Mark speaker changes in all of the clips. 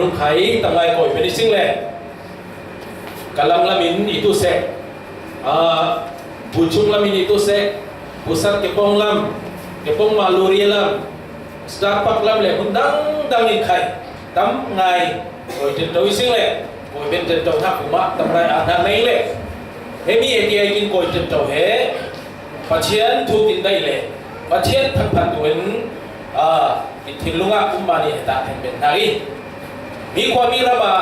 Speaker 1: rung khai tangai koi finishing le kalang lamin itu se pucung lamin itu se pusat kepong lam kepong maluri lam stapak lam le undang dangin khai tam ngai koi jen tau sing le koi ben jen tau thak kuma tangai ada nei le hemi eti kin koi jen tau he pasien thu tin dai le pasien thak phan tuin thil lunga kumani ta thang ben nari mi kwa mi rama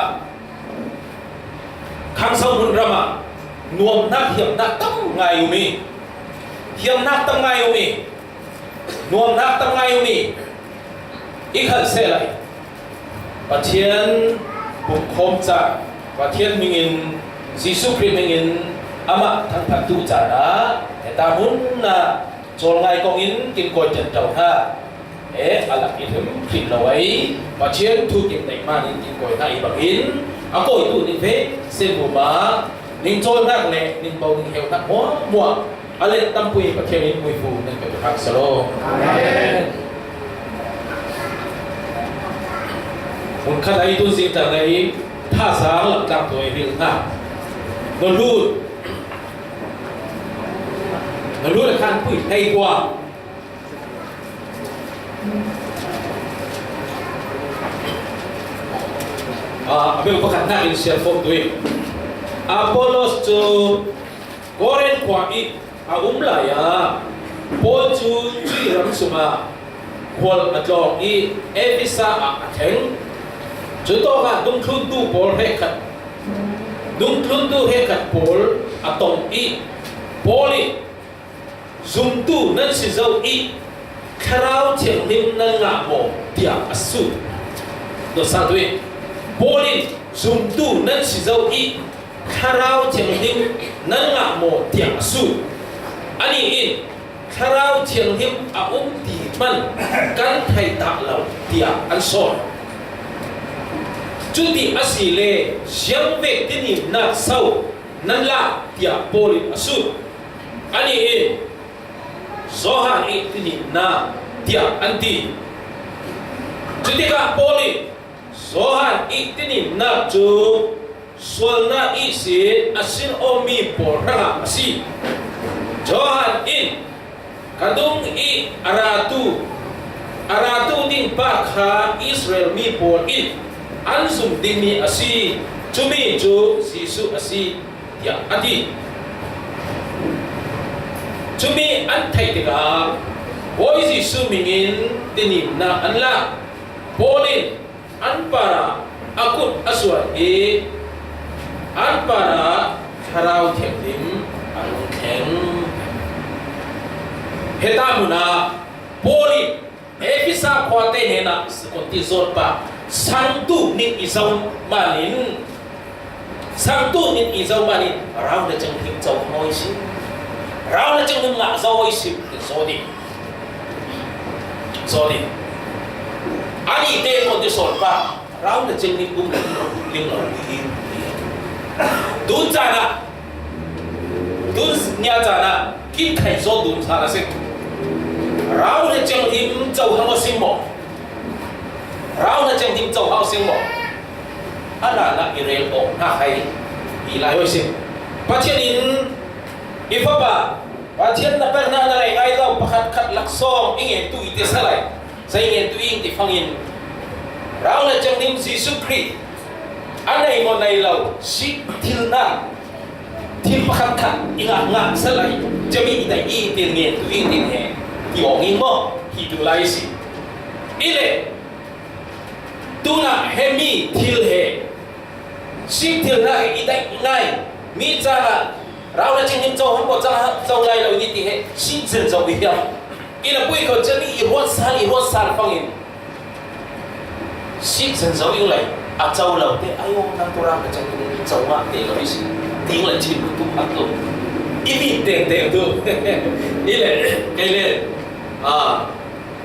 Speaker 1: khang sau hun rama nuam nak hiam nak tam ngai umi hiam nak tam ngai umi nuam nak tam ngai umi ikhal se lai pathian buk khom cha pathian mingin Jisu Christ mingin ama thang phan tu cha na ta hun na chol ngai kong in kin koi chen tau ha alak item khit lawai pathian thu kin dai ma nin kin koi nai bagin akoi tu ni ve se bu ma ning chol nak le ning bau ning heu nak mo ale tampui pathian in mui fu ning pe hak salo amen un khat ai tu sing ta nei tha sang lak tak toi bil na non lu le khan pui hay qua abel ko khat na in share form tui Apollos chu Koren kwa I la ya Paul chu chui ram suma khol atlong I Ephesus theng chu to ga dung thun tu Paul he khat dung thun tu he khat Paul atong I Paul I zum tu nan si zau I kharau thiang lim nan nga mo tia asu do sa tui Paul I zum tu nan si zau I kharau thiang lim nan nga mo tia asu ani in kharau thiang lim a ti man kan thai ta lau tia an so chu ti asile siam ve tini na sau nan la tia Paul I asu ani in Zohan itini na dia anti ketika poli Zohan itini na tu swalna isi asin omi porra asi Zohan in kadung I aratu ding pakha Israel mi por in ansum ding mi asi cumi ju sisu asi dia anti Cumi an thai tega boy Jisu mingin dinim na anla polin an para akut aswat an para harau thiam an kheng heta muna polin Ephesus khwate hena konti zot pa sangtu nin izau manin sangtu nin izau manin rau na chang him chau moi si rau na chang nga zawai sim zodi ani te ko de sol pa rau na chang ning lim lo dun jana dun nya jana kin khai zo dun sa la se rau na chang him chau ha mo sim mo rau na chang him chau ha sim mo ala na irel o na khai I lai oi sim pachenin ifaba pathian na per na lai ngai lo pakhat khat laksong inge tu ite salai sai nge tu ing ti phangin rau na chang nim Jisu Christ anai mo nai lo si thil na thil pakhat khat inga nga salai jami dai I tin nge tu ing tin he ti ong ing mo hi tu lai si ile tu na hemi thil he si thil na I dai ngai mi cha rau na ching him châu hang bo cha châu lai lo ni ti he sin chen châu bi hiam ina pui ko chani I ruat sal fangin sin chen châu yu lai a châu lo te ayo nang tu ra ka chang ni châu ma te lo si ting la chin tu pak tu I mi te tu ile kai le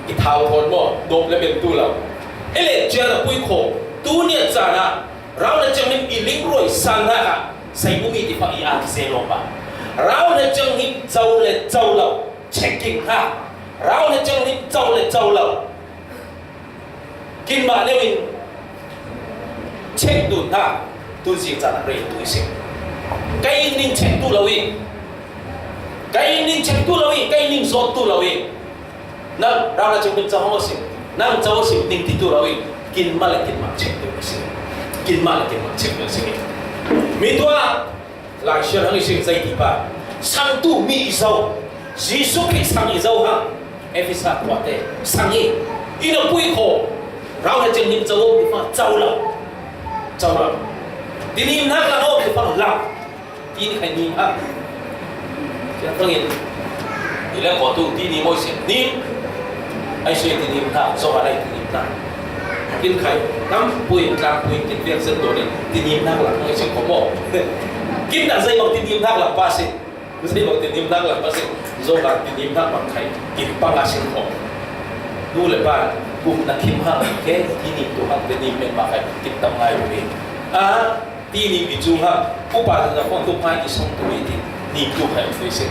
Speaker 1: I thao thon mo dom le ben tu lo ile cha na pui ko tu ni cha na rau na chang ni I ling roi san na ka sai bumi ti fa I se lo ba rau na chang him châu le châu lo checking ha rau na chang him châu le châu lo kin ma le win เช็คดูนะตัวจริงจะอะไรตัวสิ่งไกนิ่งเช็คตัวเราเองไกนิ่งเช็คตัวเราเองไกนิ่งสดตัวเราเองนั่นเราจะเป็นเจ้าของสิ่งนั่นเจ้าสิ่งนิ่งที่ตัวเราเองกินมาแล้วกินมาเช็คตัวสิ่งกินมาแล้วกินมาเช็คตัวสิ่งมีตัวหลายเชื่อทั้งสิ่งใจดีป่ะสังตัวมีอีเจ้ายิสุคริสต์สังอีเจ้าฮะเอฟิสัตวัดเตสังอีอีน้องปุ้ยโคเราจะนิ่งเจ้าที่ฟ้าเจ้าเราเจ้าเราทีนี้นักละโน้ที่ฟ้าเราทีนี้ใครนิ่งฮะจะต้องเห็นอีแล้วขอตู้ที่นี่มวยเสียนิ่งไอ้ช่วยที่นิ่งฮะสวัสดีที่นิ่งฮะกินไข่น้ำปุยกลางปุยกินเรียงเส้นตัวนี้ที่นิ่งนักหลังไอ้ช่วยขอบอกกินแต่ใจบอกที่นิ่งนักหลังป้าสิไม่ใช่บอกที่นิ่งนักหลังป้าสิโซกาที่นิ่งนักหลังไข่กินปังอาชิงของดูเลยป้ากลุ่มนักขิมฮะแค่ที่นิ่งตัวฮะที่นิ่งเป็นมาไข่กินตำไงอยู่นี่ที่นิ่งวิจูฮะผู้ป่าจะฟ้องตัวพายที่ส่งตัวที่นิ่งตัวไข่ฟิสิก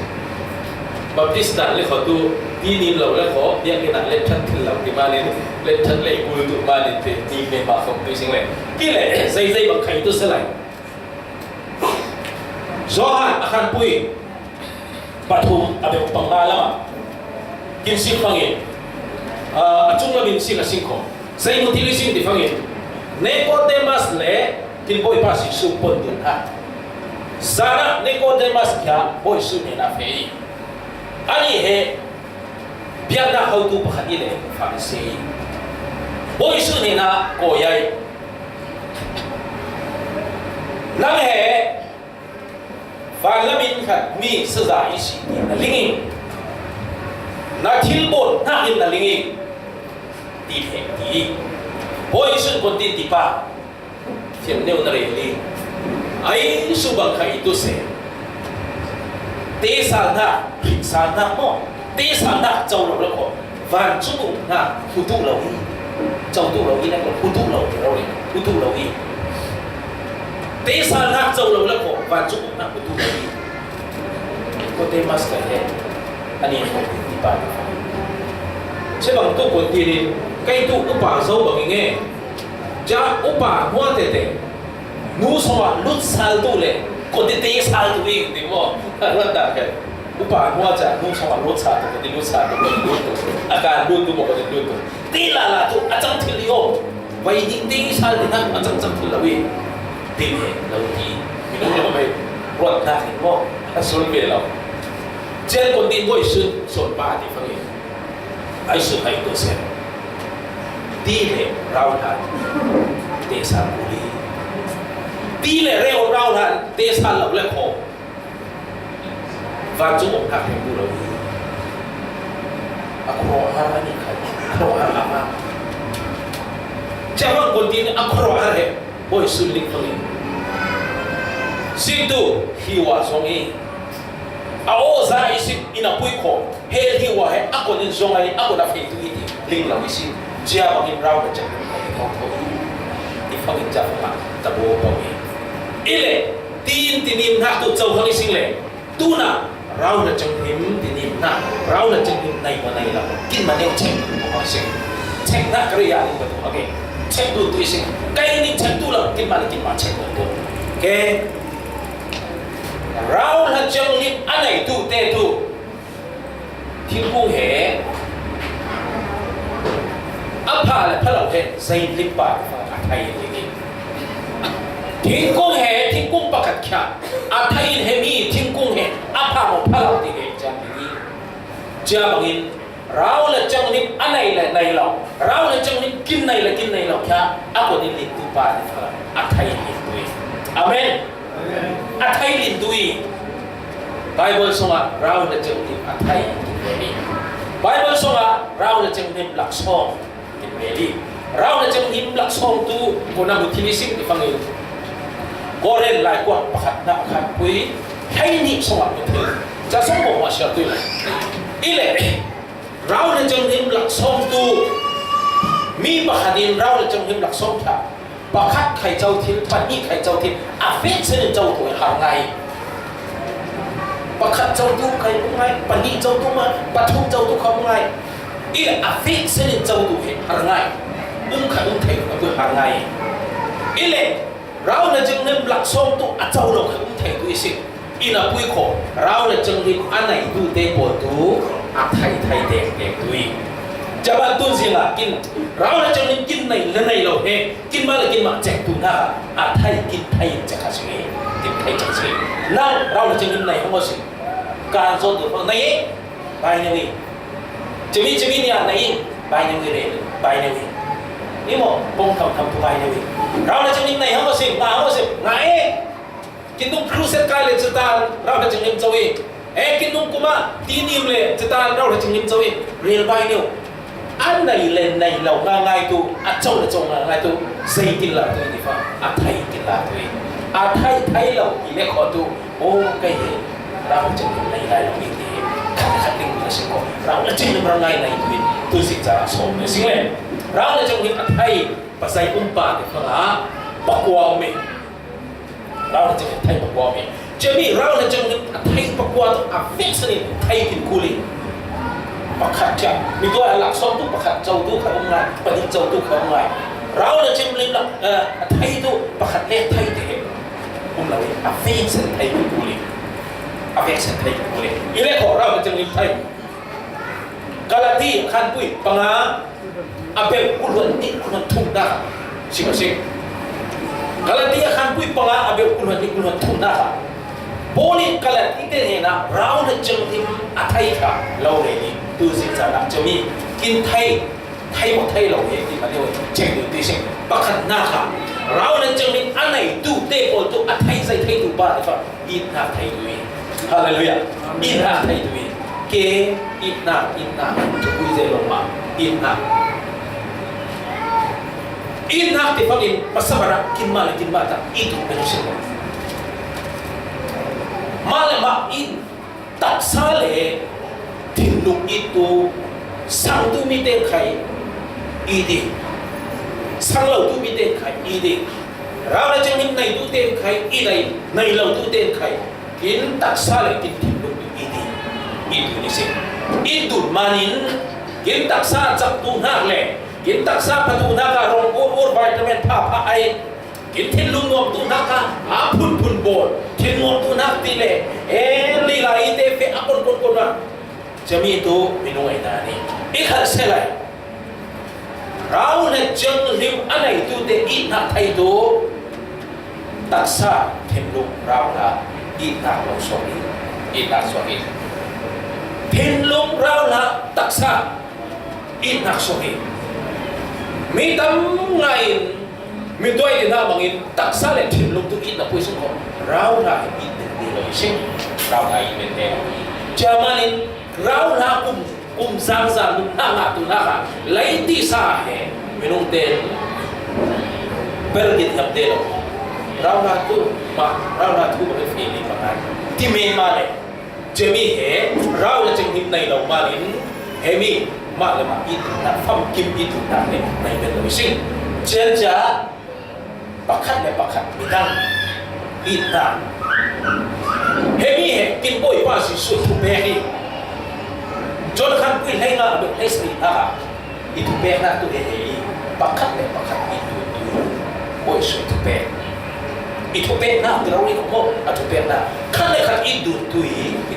Speaker 1: บัพติสต์เลยขอตัวที่นิ่งเราเลยขอเรียกกันเล็ดชัดขึ้นเราที่มาเนี่ยเล็ดชัดเลยกูตัวมาเนี่ยที่นิ่งเป็นมาส่งตัวสิ่งเลยกี่เลยใจบางไข่ตัวสลายZohan akan pui patum abe pangalaman kinsin pangin acung labin sila singko say mutilising di pangin Nicodemus le kin boy pasi supon dun ha sana Nicodemus kya boy su ni na fei ani he biar na how tu pakhat ile Pharisee boy su ni na koyai nang he Vàng lamin khát mi sơ giả ý sĩ là linh ý Na thiên bột na hình là linh ý Tì hệ tí Bôi xuân con tin tì ba Thiện nêu nà rể lý Ấy su bằng khả ý tu sẻ Tế xa na Hình xa na mò Tế xa na châu lâu lâu Vàng chú bụng na Hù tu lâu ý Châu tu lâu ý nè Hù tu lâu ý Hù tu lâu ý Tế xa na châu lâu lâu Và chúc na của tu đi có tên mas cái này anh em không đi bàn sẽ bằng tu của tiền cái tu úp bà sâu bằng nghe cha úp bà hoa tệ tệ nu sao lút sal tu lệ còn đi tế sal tu đi thì mo rất đặc cái úp bà hoa cha nu sao lút sal tu còn đi lút sal tu còn lút tu akan lút tu mo còn đi lút tu tí là tu acang thil yo vậy đi tế sal thì năng acang thil là gì tế lâu gì mình nói là rốt na thì mo xuân về lâu trên con tin mỗi xuân xuân ba thì phải ai xuân hay tôi xem tí lệ rau thàn tê san bùi tí lệ rêu rau thàn tê san lẩu lệ khổ và chúng ông thạc hình bùi lẩu akro ha ni khai akro ha ama chẳng con tin akro ha hệ mỗi xuân lịch phải Situ hiwa zongi, ao za isi ina pui ko, hel hiwa he ako nin zongai ako na feitu iti ling lau isi, jia bangin rau na cakap kau kau di fangin jafma tabo bangi. Ile tin tinim na tu jauh hang ising le, tu na rau na cakap tinim na rau na cakap nai mana ila, kin mana yang cakap apa ising, cakap na kerja ini betul, okay, cakap tu ising, kaya ini cakap tu lah, kin mana cakap betul, okay. Rau là trong nít anh này tu tê tu thiên cung hệ áp hạ là phát lộc hệ dây linh bạc và thay hình thiên cung hệ thiên cung bạc khát khát thay hệ mi thiên cung hệ áp hạ một phát lộc thì hệ chẳng hình cha bằng in rau là trong nít anh này là này lộc rau là trong nít kim này lộc khá áp của nít linh tu ba thì thay hình tuổi amen Athai lindui Bible songa rau na cheng nim athai kinmeli Bible songa rau na cheng nim laksong kinmeli rau na cheng nim laksong tu kona mutilising ifangil koren lai kwa pakhat na akhat pui hai ni songa mutil cha song mo wa sha tu ile rau na cheng nim laksong tu mi pakhatin rau na cheng nim laksong tha pakhat khai châu thiên pan ni khai châu thiên affect sen châu tuổi hàng ngày pakhat châu tu khai cũng ngay pan ni châu tu mà pathum châu tu không ngay ý là affect sen châu tuổi hàng ngày khai thấy ở tuổi hàng ngày อีเล่เราเนี่ยจึงเน้นหลักสองตัวอาเจ้าเราขลุ่มไทยตัวสิอีน่ะปุ้ยขอเราเนี่ยจึงเน้นอันไหนดูเตปวดตัวอาไทยเด็กตัวจะบันตุนสิล่ะกินเราเนี่ยจึงเน้นกินในเราเฮกินมาเลยกินมาแจกตัวหน้าอาไทยกินไทยจะขาดสิ่งกินไทยจะสิ่งนั่นเราเนี่ยจึงเน้นในทั้งหมดสิการสอนตัวในไปเนี่ยจะมีเนี่ยในไปเนี่ยเลยไปเนี่ยนี่หมดปงทำตัวไปเนี่ยเราเนี่ยจึงเน้นในทั้งหมดสิมาทั้งหมดสิไงกินนุ่มครูเซ็ตกายเลยจุดตาเราเนี่ยจึงเน้นเจ้าเองกินนุ่มกุมาตีนิ่มเลยจุดตาเราเนี่ยจึงเน้นเจ้าเองเรียนไปเนี่ยอันไหนเล่นในเราง่ายตัวอัดเจ้าเนี่ยจงง่ายตัวใส่กินละตัวนี่ฟ้าอัดไทยกินละตัวอัดไทยเราอีเล็กขอตัวโอ้ก็เห็นเราจึงเน้นในเราอีกทีขัดดิ้งเลยสิก็เราเนี่ยจึงเน้นเราง่ายในตัวสิ่งจะสมเนี่ยสิ่งเลยเราเนี่ยจึงเน้นอัดไทยภาษาอุ้มปากเนี่ยฟ้าปักวาวมีเราเนี่ยจึงเน้นไทยปักวาวมีจะมีเราเนี่ยจึงเน้นอัดไทยปักวาวอัดฟิกซ์นี่ไทยกินคูลิ่งประคัดจับมีตัวหลักซ้อมตู้ประคัดเจ้าตู้เขาองไงปฏิเจ้าตู้เขาองไงเราเนี่ยจึงเล่นหลักไทยตู้ประคัดเล่ไทยเด็กผมเราเนี่ยอาเฟกเซนไทยกูเลยอาเฟกเซนไทยกูเลยอีเล่ของเราเนี่ยจึงเล่นไทยกาลาตีขันปุยปังอาอาเบลกุลวันนี้กุลวันทุ่งนาสิบสิบกาลาตีขันปุยปังอาอาเบลกุลวันนี้กุลวันทุ่งนาโบนี่กาลาตีเนี่ยนะเราเนี่ยจึงเล่นอาไทยค่ะเราเลยนี่ดูสิจ้าหลักจะมีกินไทยหมดไทยเราเองที่มาเรียกว่าเจ๊งดูดิสิบักขันหน้าค่ะเราเนี่ยจะมีอันไหนดูเตะบอลตัวไทยใส่ไทยดูบ้าหรือเปล่าอินนาไทยด้วยฮาเลลูยาอินนาไทยด้วยเกอินนาจะคุยเจลงมาอินนาที่ฟังอินภาษาบาร์กินมาแต่อินดูเป็นสิ่งมาเลยมาอินตัดสาเลทิ้งลูกitu sang tu mite khai idi sang lau tu mite khai idi rau jeng nim nai tu ten khai nai lau tu ten khai kin tak sale kin tim lu idi itu ni sing itu manin kin tak sa chak tu nak le kin tak sa patu nak ka rong ur vitamin pa ai kin thin lu ngom tu nak ka a phun bol thin ngom tu nak ti le li lai te fe akon kon naจะมีตัวมินวยนานี่อีกขั้นเสร็จเลยเราเนี่ยจึงริมอันไหนตัวเด็กอีนักไทยตัวตัดซาเทมลุกเราละอีนักเราสวนีอีนักสวนีเทมลุกเราละตัดซาอีนักสวนีมีตั้งไงมีตัวที่น่าบังอินตัดซาเลยเทมลุกตัวอีนักผู้สมบูรณ์เราละอีนักดีเลยสิ่งเราละอีเป็นเด็กจะมาลินเราละกุมซางมุนนั่งตุนักไล่ที่สาเหตุมินุเดนเปิดกิจกรรมเดลเราละตุเป็นฟีลิ่งประมาณที่เมย์มาเลยจะมีเหตุเราจะจึงหิมในเรามาลินเฮมีมาเลยมาอินนักฟังกิมอินตุนักเนี่ยในเป็นวิสิ่งเจ้าจะปักขัดมีดังอินนักเฮมีเหตุกินบ่อยว่าสิสุดทุกเบรีจนขันกุยให้งาแบบให้สิ่งอ่ะอีทุเบน่าตัวเฮปักขัดอีทุบ่อยสุดทุเบอีทุเบน่าตัวเราเนี่ยก็อ่ะทุเบน่าขันเลยขันอีดูตุยอีที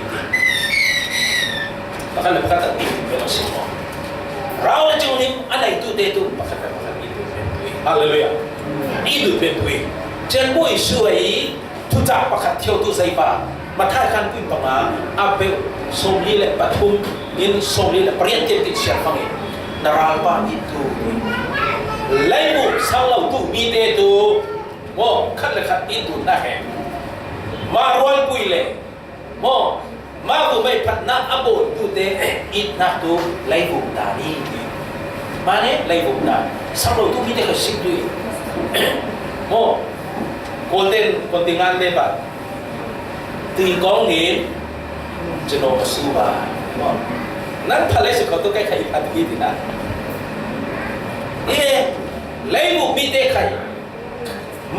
Speaker 1: ปักขัดตัดอีทุเบเราสิ่งอ่ะเราเนี่ยจึงนี่อันไหนตัวเดตุปักขัดอีดูเป็นตุยฮาเลลูยาอีดูเป็นตุยเจนบ่อยสวยทุจ่าปักขัดเที่ยวตัวใส่ปามาท่าขันกุยปังอาอาเบลสมลีและปฐุมยินสมลีและเปลี่ยนเต็มติดเสียฟังเองนาราบาitu lebu salau tu mite tu mo khat le khat itu na he ma roi pui le mo ma bu mai phat na abo tu te it na tu lebu da ni ma ne lebu da salau tu mite ka sik tu mo kontingan de ba ti gong ni jeno su baนั้นทะเลสุขตัวใกล้ใครอันนี้ดีนะนี่เลยบุมีเตะใคร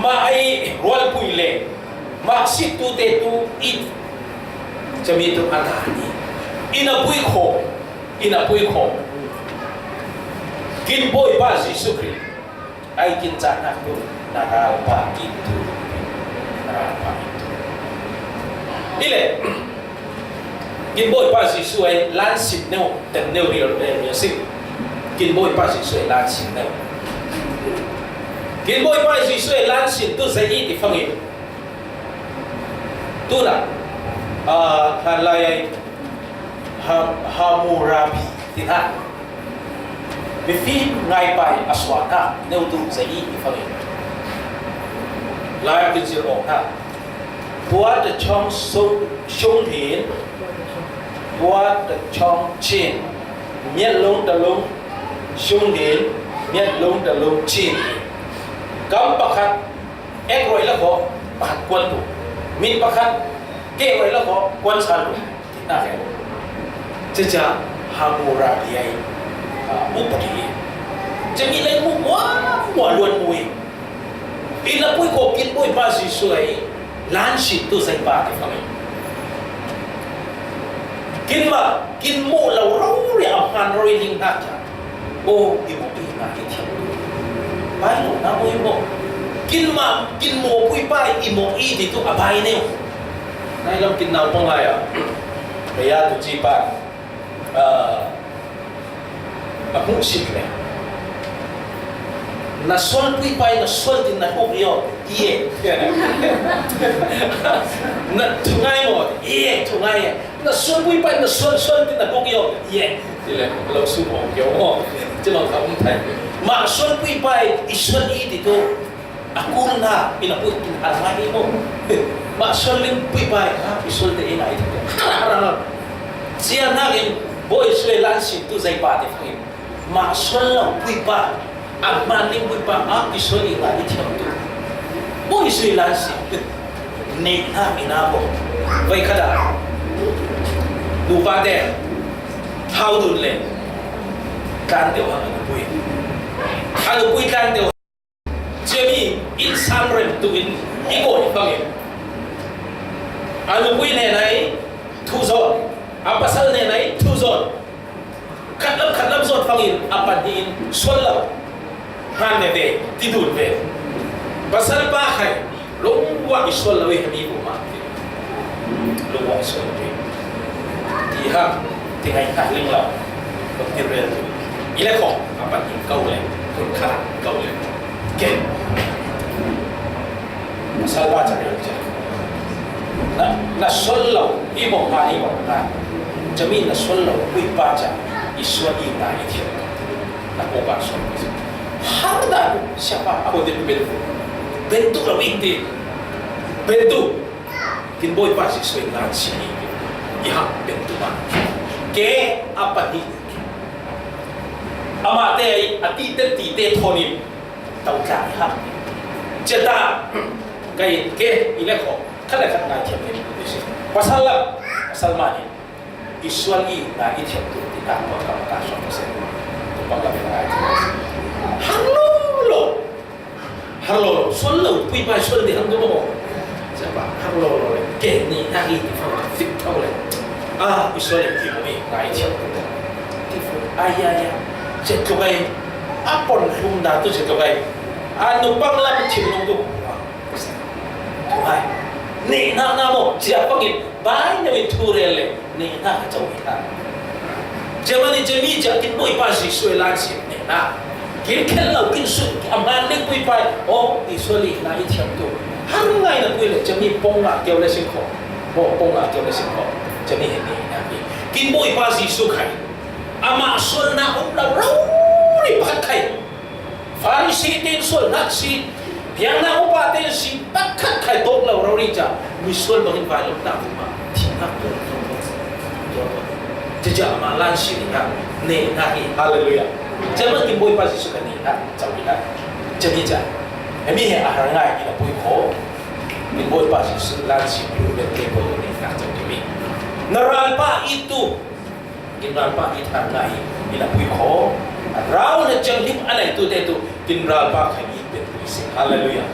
Speaker 1: มาไอ้รอลปุยเล่มาสิตูเตตูอินจะมีตัวอะไรนี่อินาปุยโคกินบ่อยบ้าสิสุขรีไอ้กินจานนักตัว narapa itu narapa itu ini le kin boy pa si suai lan sip neu tem neu real sip kin boy pa si suai lan sip neu kin boy pa si suai lan sip tu sai i ti fangi tu la halai Hammurabi tinha mi fi ngai pai aswana neu tu sai i ti fangi lai kin sir ong ha buat the chong sung hin buat the chong chin miết lông ta lông sung hin miết lông ta lông chin cắm bạc khát ép rồi là có bạc quân thủ min bạc khát kê rồi là có quân san thủ thì ta phải chứ chả Hammurabi ai bút bạc gì chứ nghĩ lấy bút quá luôn mùi vì là bụi cổ kiến bụi ba gì suy lan xịt tu danh ba thì phải kiến mộ lâu rau để ẩm hàn rồi linh hạt chả ô đi một đi mà đi theo bài lỗ na bụi mộ kiến mộ bụi ba đi mộ y thì tu bài nêu này làm kiến nào phong lại à bây giờ tu chỉ ba cũng xịt này na sol pui pai na sol tin na hok yo ie na thungai mo ie thungai na sol pui pai na sol tin na hok yo ie thì là lâu su mo kiểu mo chứ mà không thấy mà sol pui pai i sol i thì to akul na ina pui tin almai mo mà sol lim pui pai i sol te ina i to chia na in boy sui lan sin tu zai pa te phai mà sol la pui pa Aman ni bui pa isoi ila di tiap tu, bui isoi lansi, ni na minabo, baik kada, lupa deh, how dun le, kan deu hang anu bui kan deu, jadi insan rem tu ikut panggil, anu bui nenai tu zon, apa sal nenai tu zon, kadam zon panggil apa diin solam. Han ne ve ti dun ve pasal ba khai long wa isol lawe hami bu ma long wa isol ve ti ha ti hai ka ling la ko ti re ile ko apa ti kau le kun kha kau le ke pasal ba cha re cha na sol lo i mo ha jamin na sol lo wi ba cha iswa i na i thi na ko ba sol Harda siapa aku dia bentuk lah inti bentuk kin boy pasti sesuai dengan sini ya bentuk mana ke apa ni ama teh ati thoni tau kai ha jeda kai ke ileko kada kada tiap ni pasal mani iswali na itiap tu tidak apa apa so bangga dengan Hello, solo pui pai solo di hang mo. Siapa? Hello, ke ni nagi di fa fit kau le. Isole di mo ngai chiao. Di fu ayaya. Je to gai apon lum da tu je to gai. Anu pang lam chim nong tu. Ai. Ni na mo siapa ngin bai ne tu re le. Ni na chau ta. Jamani jami jakin moi pa si soi lan si ni na. Kin ken lau kin su aman ling pui pai isoli na i thiam tu hang ngai na pui le chami pong la keu le sin kho pong la keu le sin kho chami he ni na bi kin boi pa si su khai ama sol na lau rau ni pat khai fari si tin sol na si piang na upa tin si pat khai tok lau rau ri cha mi sol bangin vai lam ta ma thi na ko jaja ma lan si ni ka ne na hi hallelujah Jangan timbul pasti suka ni jauh ni jadi jah. Kami he aharangai ina pui ko timbul pasti sulan si blue dan table ni jauh ni. Neralpa itu, neralpa itu aharangai ina pui ko. Rau na jenglim ana itu tinralpa kami berpuisi. Haleluya.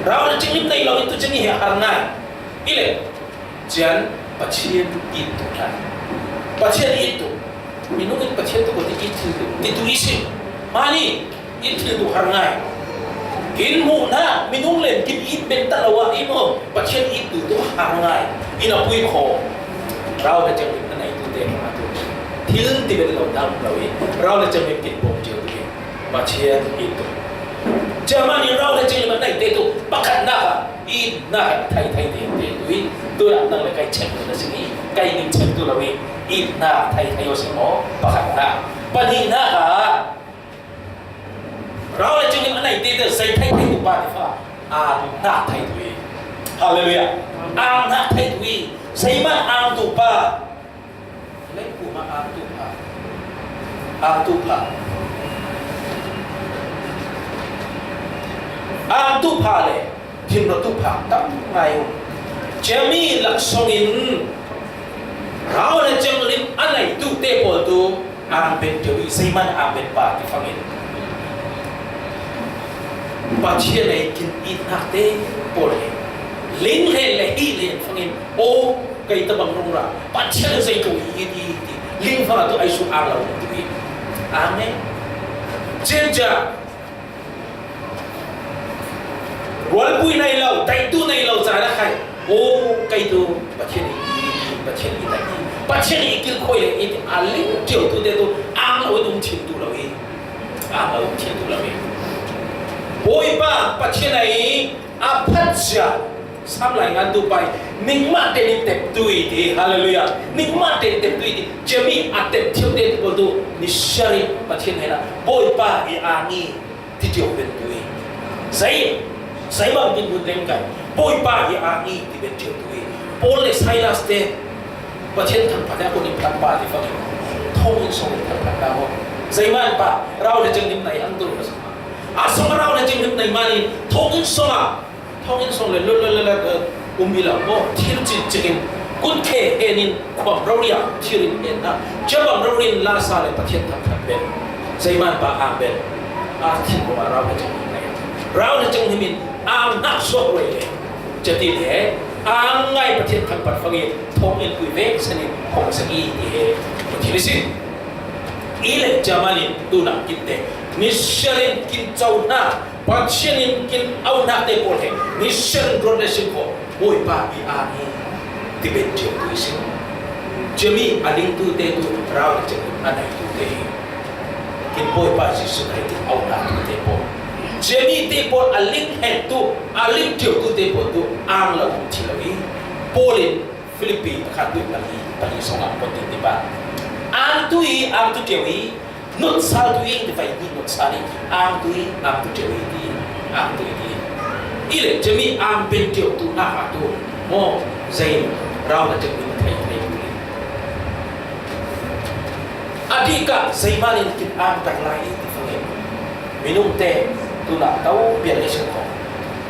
Speaker 1: Rau na jenglim na ilaw itu jengi he aharangai. Ile jan pacien itu kan. Pacien itu minungin pacien tu koti itu isi mani itu harangai กินหมูนะไม่นุ่งเล่นกินอีเป็นตะละวะอีโมปัจเจกอีดูตัวหางไงอีน่ะปุยคอเราจะเป็นอะไรตัวเด็กมาตัวที่ลึกที่เป็นเราดำเราเองเราจะไม่กินบ่มเจียวตัวเองปัจเจกอีตัวเจ้ามันเราจะไม่ได้เด็กตัวปักขันหน้าอีหน้าไทยเด็กตัวนั่งเลยไก่เช็ดตัวสิ่งนี้ไก่นิ่งเช็ดตัวเราเองอีหน้าไทยโยสิโมปักขันหน้าปัญหาเราจะมีอะไรที่จะใส่ไทยตัวบ้านที่ฟ้าหน้าไทยตัวฮาเลลูยาหน้าไทยตัวใส่มาตัวบ้านเล่นกูมาตัวบ้านตัวบ้านตัวบ้านเลยพิมพ์ตัวบ้านตั้งไงจะมีหลักสมินเราจะมีอะไรตัวเตปตัวเป็นเจ้าวิสัยมันเป็นบ้านที่ฟังเองปัจเจกเลยกินอินนักเตะปวดเลยลิ้นเลยเลยอีเลยฟังเองโอ้ไก่ตะบังรงระปัจเจกเลยใส่ตัวอีดีลิ้นฟังตัวไอซูอาร์เราตัวอีเมนเจนจ้าวันปุยในเราไต่ตัวในเราจะได้ใครโอ้ไก่ตัวปัจเจกปัจเจกอีแต่ปัจเจกอีกินคุยอีลิ้นเกี่ยวตัวเดียวเราต้องเชื่อตัวเราเองเราเชื่อตัวเราเองโอ้ยป้าปัจเจกไหนพัดจ่าสามรายงานตัวไปนิ่งมาเต็มเต็มตัวดีฮาเลลูยานิ่งมาเต็มเต็มตัวดีจะมีเต็มเที่ยวเต็มตัวดูนิสัยปัจเจกไหนนะโอ้ยป้านี่ที่เดียวเป็นตัวใส่บางกินบุญเต็มกันโอ้ยป้านี่ที่เป็นเที่ยวตัวโอ้เลยไซลัสเตปัจเจกทั้งพันธุ์คนนี้ทั้งบ้านที่ฟังท้องส่งทั้งพันธุ์เราใส่มันป้าเราจะจึงนิ่งในอันตัวเราสมัยเราเนี่ยจึงในมันนี่ท้องส่งเลยมีละโอ้ที่จริงกุนเคเอ็นินความเราเรียกที่รินเอ็นนะจะบอกเราเรียนลาซาเลยประเทศทั้งเป็นใช่มันป้าเป็นที่ว่าเราเนี่ยจึงในเราเนี่ยจึงมีนักสู้เลยจะตีเลยไงประเทศทั้งปัตฟังยีท้องเอ็นคุยเวกสนิทของสังอีที่นี่สิอีเล็กจามานินดูนักกินเตนิสัยกินเจ้าหน้าปัจเจกกินเอาหน้าเตะบอลเฮนิสัยกรดเลสิโก้โอ้ยป้านี่ที่เป็นเจ้าตัวสิจะมีอะไรตัวเตะตัวเราจะอะไรตัวเตะกินโอ้ยป้าสิสุดท้ายที่เอาหน้าตัวเตะบอลจะมีเตะบอลอะไรเห็นตัวอะไรเจ้าตัวเตะบอลตัวเราที่เราอีโปแลนด์ฟิลิปปินส์ขัดด้วยปารีสองคนที่บ้านตัวเจ้าอีนุชสาวตัวเองที่ไปนี่นุชสาวนี่ตัวตัวเจ้าอีดีตัวอีอีเลยจะมีเป็นเจ้าตัวหน้าตัวโม่ใจเราจะมีไทยอดีตก็ใจมันนี่กินแต่ลายที่ฟังเองมินุ่งเตะตัวหน้าเต้าเปลี่ยนเลยสิ่งของ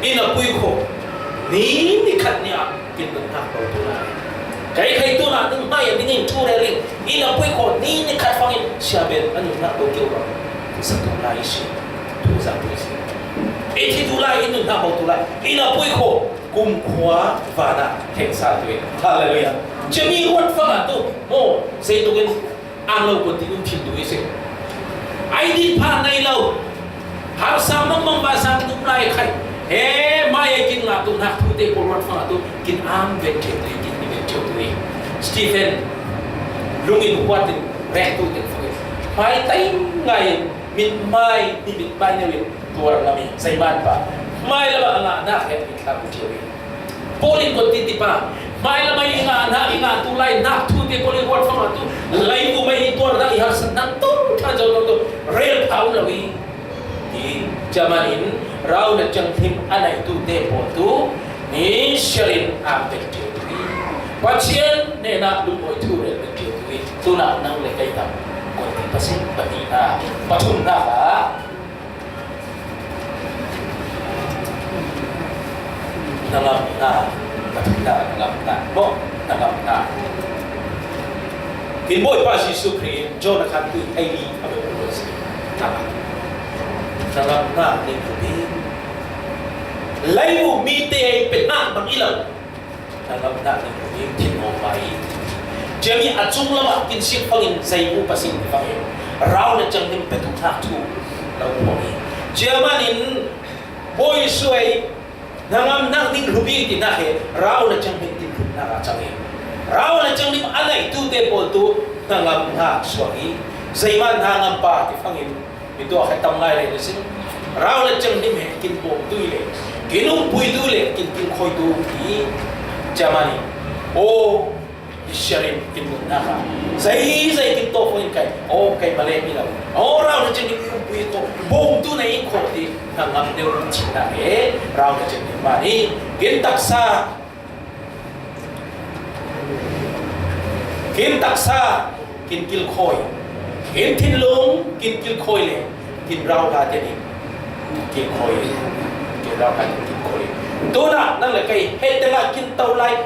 Speaker 1: อีน่ะปุยโคนี่ขัดเนี่ยกินตัวหน้าตัวลายใครตัวนั้นนึกไม่ยังนิ่งชั่วเลยอีน่ะปุยโคนี่ขัดฟังเองเชื่อเป็นอันนี้นักโลกิโอเราสักตัวลายสิตัวสักตัวสิที่ตัวลายนี่นักตัวลายอีน่ะปุยโคกุมขวาฟ้าหน้าแข่งสาด้วยฮาเลลูยาจะมีวันฟังตัวโม่เสียตัวกันเราคนที่นุ่งทิ้งด้วยสิไอ้ดินผ่านในเราหาสามมั่งบาสามตุ้มลายใครไม่กินลาตุนักทุเตปอลวันฟังตัวกินเป็นเจ้าตัวกินนี่เป็นเจ้าตัวสตีเฟนลุงอินหัวตินแรงตัวตินฟังไม่ไต่ไงมิดไม่นี่มิดไม่เนี่ยตัวเรามีใส่บ้านป่ะไม่ละบ้านละน่าแค่มิดลาบุเชียวโปลินคนติดติป่ะไม่ละไม่อิงานตัวไล่นักทุเตปอลวันฟังตัวไล่ตัวไม่ตัวนั่งอีหัสนั่งตัวถ้าเจ้าตัวเรียลเอาเราอีที่จะมาเห็นเราเนี่ยจังทิมอะไรตัวเตปอตัวนี่เชลินเป็นเจ้าตัวปัจเจียนเนี่ยนักลุงโอยทูเรียเป็นเจ้าตัวนักนั่งเลยใกล้ตาคนที่ประสิทธิ์ปฏินาปฐุมนานังลำนาปฐุมนานังลำนาโมนังลำนากินบ่อยป้าสิสุครีโจนะครับคือไอ้นี่เอาไปพูดสิครับนังลำนานี่คือดีไล่บุมีเตยเป็นหน้าบางอีหล่ะนังลำนานี่คือดีทิ้งออกไปจะมีอาจุงละกินสิ่งฟังอินใจอุปสิงฟังอินเราเนี่ยจังนิ่มเป็นทุกท่าทุกเราบอกนี้เจ้ามันอิน boy suai nangam nang ning rubi ti na he rau na chang bin tin na chang he rau na chang nim anai tu te pol tu nangam ha suai zaiman hangam pa ti phangin itu akhat tam ngai le sin rau na chang nim he kin bom tu le kinum pui tu le kin khoi tu ki jamani o isyarin kin na ka zai kin to phoi kai o kai male mi la o rau na chang nim pui to bom tu nei kho ti nangam deu chin na he rau na chang nim ba ni kin taksa kin kil khoi kin thin lung kin kil khoi le kin rau ha te ni kin khoi kin rau ha kin khoi to na nang le kai he te la kin tau lai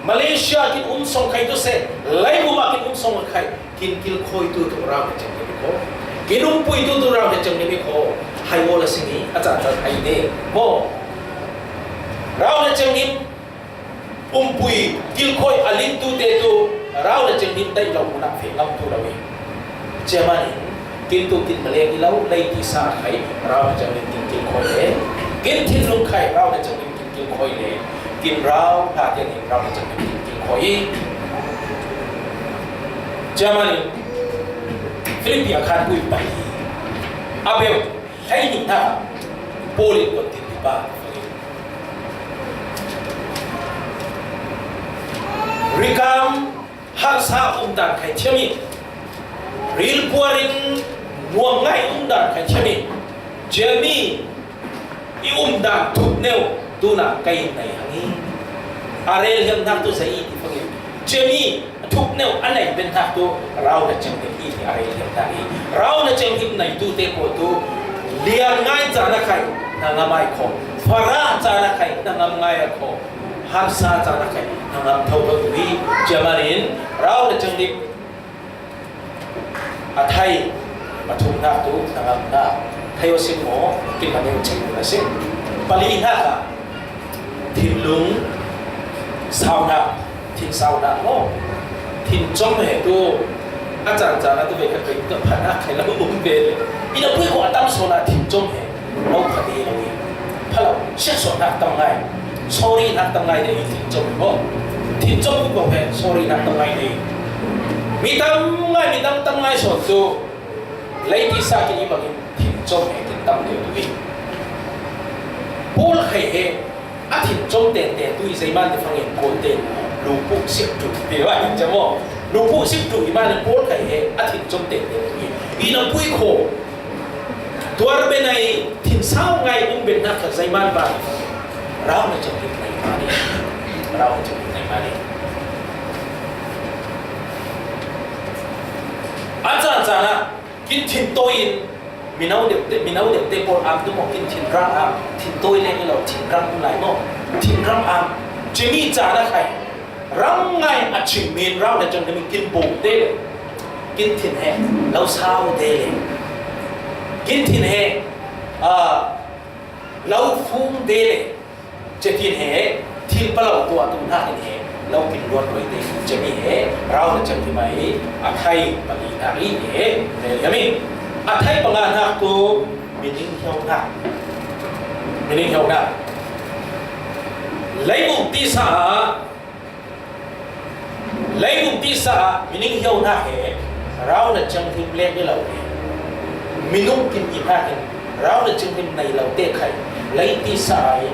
Speaker 1: Malaysia kin song khai tu se lai mu ma kin song khai kin kil khoi tu rau ha chang ni ko kin pui tu rau ha chang ni ko hai wo la singi acha ai ne mo rau ha chang ni pui kil khoi alin tu te tu rau na cheng dim dai lo na fe ngam tu lawi chemani kin tu kin male ki lo lai ki sa khai rau na cheng dim kin khoi le kin thin lung khai rau na cheng dim kin khoi le kin rau ta te ni rau na cheng dim kin khoi chemani Filipina khan pui pai abel hai ni ta poli ko tin ba Rikam harsa dan kai chemi ril puarin nuang ngai dan kai chemi jemi i dan tu neu tu na kai nai hangi arel hem nak tu sai ti pangi jemi tu neu anai ben tak tu rau na cheng ni ti arel hem ta ni rau na cheng him nai tu te ko tu lian ngai cha na kai na ngamai kho fara cha na kai na ngam ngai kho harsa cha na kai nangam thau ba tu jamarin rau na cheng dik athai pathum na tu nangam na thayo sim mo kin mane cheng na sim pali ha ka thin lung sao na mo thin chom he tu ajan jana tu be ka kai tu phana khai la um be ina pui ko atam so na thin chom he lo phadi lo wi phalo sha so na tam ngai sorry na tam ngai de thin chom mo thin chom ko he sorry na tam ngai de mi tam ngai so tu lấy đi xa cái mà cái thịt trông hay thịt tâm đều tùy bố khai hệ á thịt trông đèn tùy dây man thì phang hiện cồn tên lũ phụ xếp trụ thì vậy chứ mò lũ phụ xếp trụ thì man bố khai hệ á thịt trông đèn tùy vì nó vui khổ tuar bên này thịt sao ngày cũng bên nát dây man vào rau nó trong thịt này mà đi rau trong thịt này mà đi anh chả na kin thin toin minau de te por am tu mo kin thin ram am thin toi le ni lo thin ram lai mo thin ram am chimi cha na khai ram ngai a chim min rau na chang de kin bu de kin thin he lo sao de le kin thin he lo phum de le che thin he thin pa lo tu na he lo kin ruat roi de chimi he rau na chang thi mai a khai pa li na ri he le yami a thai pangan ha tu meaning hiau na lấy mục ti sa meaning hiau na he rau na chang thim le ni lo minung kin i ha kin rau na chang thim nai lo te khai lấy ti sa ai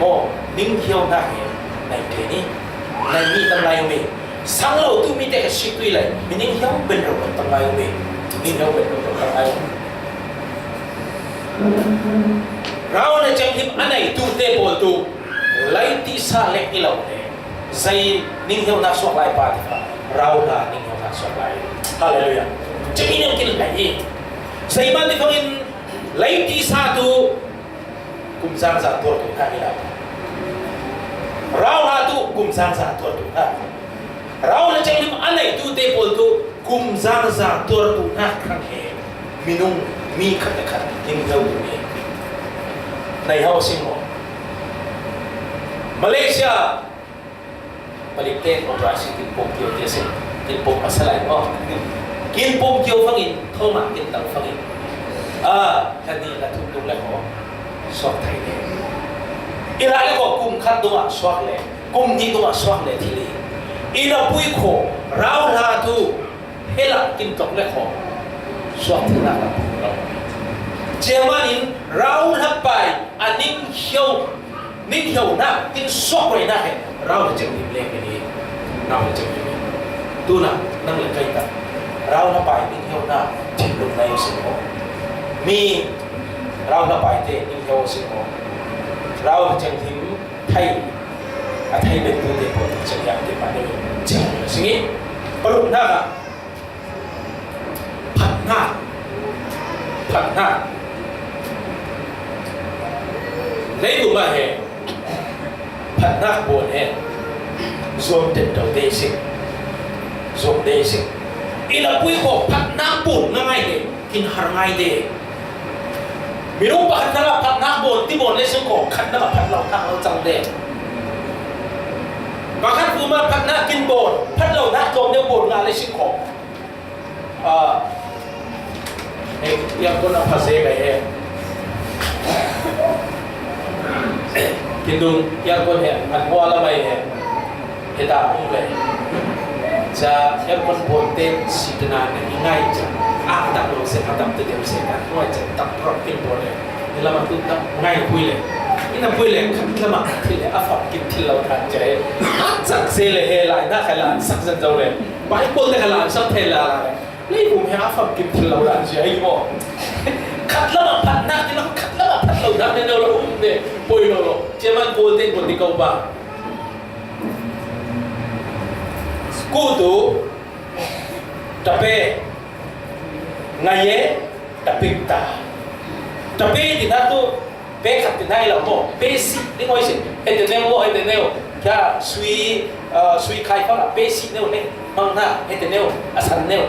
Speaker 1: mo ning hiau na he nai te ni nai mi tam lai me sang lo tu mi te ka shi tui lai meaning hiau ben ro tam lai me ni hiau ben ro tam lai rau na chang thim anai tu te bol tu lấy ti sa le ni lo ne zai ning hiau na sok lai pa ti fa rau na ning hiau na sok lai hallelujah chang in kin lai zai ma ti phangin lấy ti sa tu kum sang sa tu tu ha ni la rau na tu kum sang sa tu tu ha rau na chang thim anai tu te bol tu kum sang sa tu tu ha khang he minung mi khat khat ning hiau tu ni nai hau sim mo Malaysia balik ten operasi tin pom kio dia sen tin pom masalah mo kin pom kio phangin thoma kin tang phangin tadi la tung tung la ho สวกไทยเลยอีไรก็กุมขัดตัวสวกเลยกุมที่ตัวสวกเลยทีนี้อีเราปุยโคเราหาทูเฮลักกินตกเลยของสวกที่นั่นเราเจ้ามันเราทับไปอันนิ่งเหี่ยวนะกินสวกไปนะเราจะจิ้มเลี้ยงนี้เราจะจิ้มดูนะนั่งเล่นกันกันเราทับไปนิ่งเหี่ยวนะจิ้มลงในสิ่งของมีเราทับไปเตะนิ่งเหี่ยวสิ่งของเราจะทิ้งไทยเป็นตัวเด็กคนจะอยากเด็กมาเลยจริงสิ่งนี้ปลุกหน้าผัดหน้าlấy đủ mà hèผัดหน้าบนhè zoom đến đầu đây sinh ý là quý côผัดหน้าบนngay đấyกินหาngay đấyมีรูปผัดหน้าบนที่บนเลยซึ่งก็ขัดหน้าผัดเราทางเราจังเด็กบางครั้งคือมาผัดหน้ากินบนผัดเราหน้าจมเนี่ยบนงานเลยซึ่งก็ยังคนเอาภาษีไปเองกินดูยังคนเห็นอันว่าละไม่เห็นเหตุการณ์เลยจะยังคนโปรเตนสิทธิ์นานเนี่ยง่ายจังตัดลงเส้นตัดตัวเดียวเส้นกันง่ายจังตัดพร้อมกินบนเลยนี่เรามาตุ้งง่ายคุยเลยนี่เราคุยเลยเรามาคุยเลยอาฟังกินที่เราทานใจจังเซเลยเฮลัยน่าขลังสักสันเจ้าเลยไปคนแต่ขลังสักเทลาเลยนี่ผมเห็นอาฟังกินที่เราทานใจไอ้บ่ขัดแล้วมาพัดหน้าที่เราขัดแล้วมาพัดเราดังในเราอุ้มเนี่ยป่วยเราเจ้ามันโกลเด้นคนที่เขาบ้ากูดูตะเปไงเย่ตะปิกตาตะเปที่นั่นตัวเปขัดที่ไหนเราโม่เปสินี่ง่ายสิเห็นแต่เนวแค่สวีใครเขาล่ะเปสิเนวเนี่ยมังน่ะเห็นแต่เนวอาศัยเนว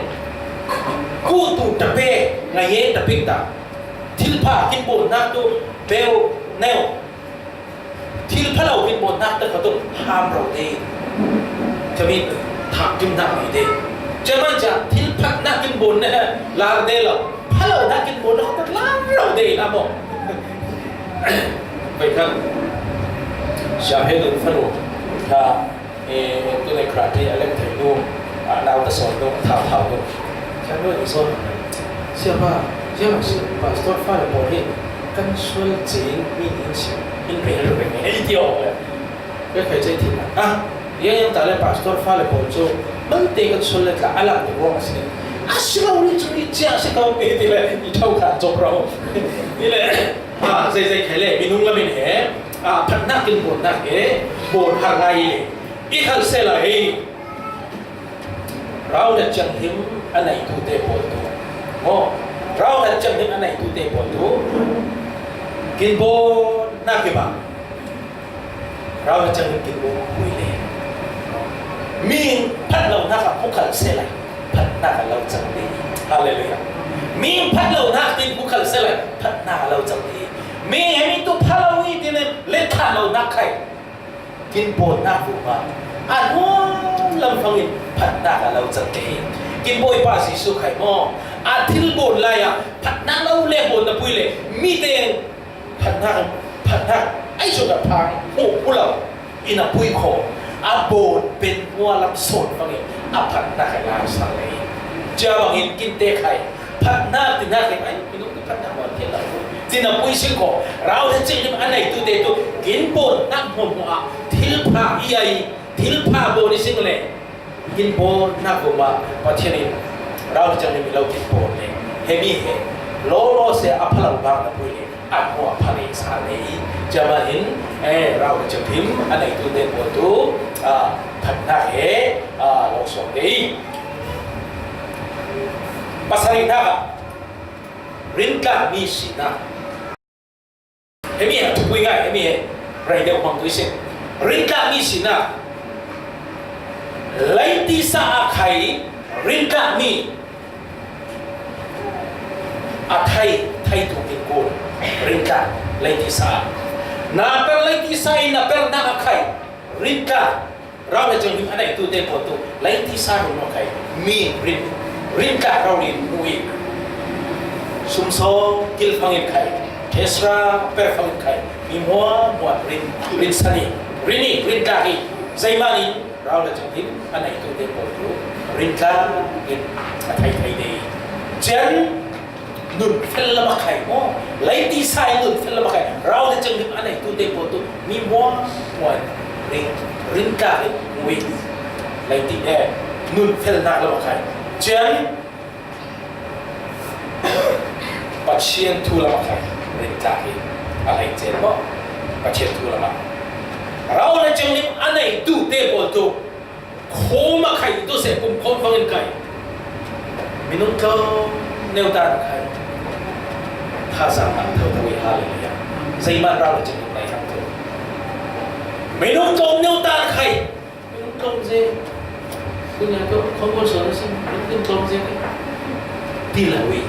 Speaker 1: กูดูตะเปไงเย่ตะปิกตาทิลพากินบนนักตัวเบลเนวทิลพาเรากินบนนักแต่เขาต้องห้ามเราดีจะมีถามกินนักไม่ดีจะมันจะทิลพักนักกินบนเนี่ยลาเดลพาเรานักกินบนเขาต้องลาเราดีนะบอกไปครับชาเฮดุนฟนุถ้าตัวในคราที่อะไรถึงดูเราจะสอนดูเท่าดูฉันด้วยอีกส่วนเชื่อว่า这样是把所发的玻璃跟孙子密影响，因为认为没掉的，这可以再听啊。也有大家把所发的玻璃做，门这个村的阿拉的我是，是我们注意这样是搞别的嘞，你偷看做不着，你嘞这开嘞，民农那边嘿พันนักกินบนนักบนหางไงอีกขั้นเสร็จแล้วเราจะจังหิมอันไหนดูเตะบนตัวเราจะจังหิมอันไหนดูเตะบนตัวกินบนนักกี่บาทเราจะจังหิมกินบนคุยเลยมีพัดเราหน้ากับพวกขันเสร็จแล้วพัดหน้าเราจังดีฮาเลลูยามีพัดเราหน้ากินพวกขันเสร็จแล้วพัดหน้าเราจังดีมีเห็นตัวพาราวีที่เนี่ยเล่นท่าเรานักใครกินโปนนักฟูมาอันว่าลำฟังอินพัดหน้าเราจังดีกินโบยปาสิสุไข่หม้ออาทิลโบนเลยอ่ะพัดหน้าเราเล่นโบนตะปุยเลยมีเดงพัดหน้าไอ้สุดพังโอ้พวกเราอินาปุยโคอาโบนเป็นวัวลำสดฟังอินอาพัดหน้าไข่ลาสังเลยเจ้าบังอินกินเตะไข่พัดหน้าติดหน้าไข่ไหมไม่รู้พัดหน้าวันที่เราที่นับวิชิโกเราจะจริงอันไหนตัวเด็ดตัวกินบนนักหัวทิลพาอีไอทิลพาโบนิสิงเลยกินบนนักหัวประเทศนี้เราจะไม่มีเรากินบนเลยเฮมีเฮโลเสียอภัยบางนับวิเลยอันหัวพาริสานีจะมาเห็นเราจะพิมพ์อันไหนตัวเด็ดตัวพันหน้าเฮเราสอนดีภาษาอินเดียรินกามีสินะเฮมีทุกวิง่ายเฮมีไรเดียวมองดูสิรินกามีสินะไลติสาไข่รินกามีอาไทยถูกกินกูรินกาไลติสานาเปรไลติสาอินาเปรนาไข่รินกาเราจะจึงอันไหนตัวเด็กคนตัวไลติสาหรือไข่มีรินกาเราเรียนรู้อีกซุมโซกิลฟังอินไข่ เทสราเปรฟังใครมีหัวหมวดรินสันนี่รินกากีใจมานีเราจะจำทิ้งอันไหนตัวเด็กบอกรู้รินการินไทยดีเจนนุนเฟลมาไข่โอ้ไลที่ใส่นุนเฟลมาไข่เราจะจำทิ้งอันไหนตัวเด็กบอกรู้มีหัวหมวดรินกาวิไลที่นุนเฟลนักละมาไข่เจนปัจเจียนทูละมาไข่เรื่องจากอะไรเจนบ่ปัจเจียนทูละมาเราเนี่ยจึงนิ่มอันไหนดูเตะบอลตัวโคมาไข่ตัวเสพปุ่มคนฟังกันไข่มินุก็เนวตาไข่ท่าสามารถเท่าทวีฮาเลลูยาใจมันเราจึงนิ่มในครับตัวมินุก็เนวตาไข่มินุก็เจคุณยายก็ขบวนสอนสิมินุก็เจตีละวี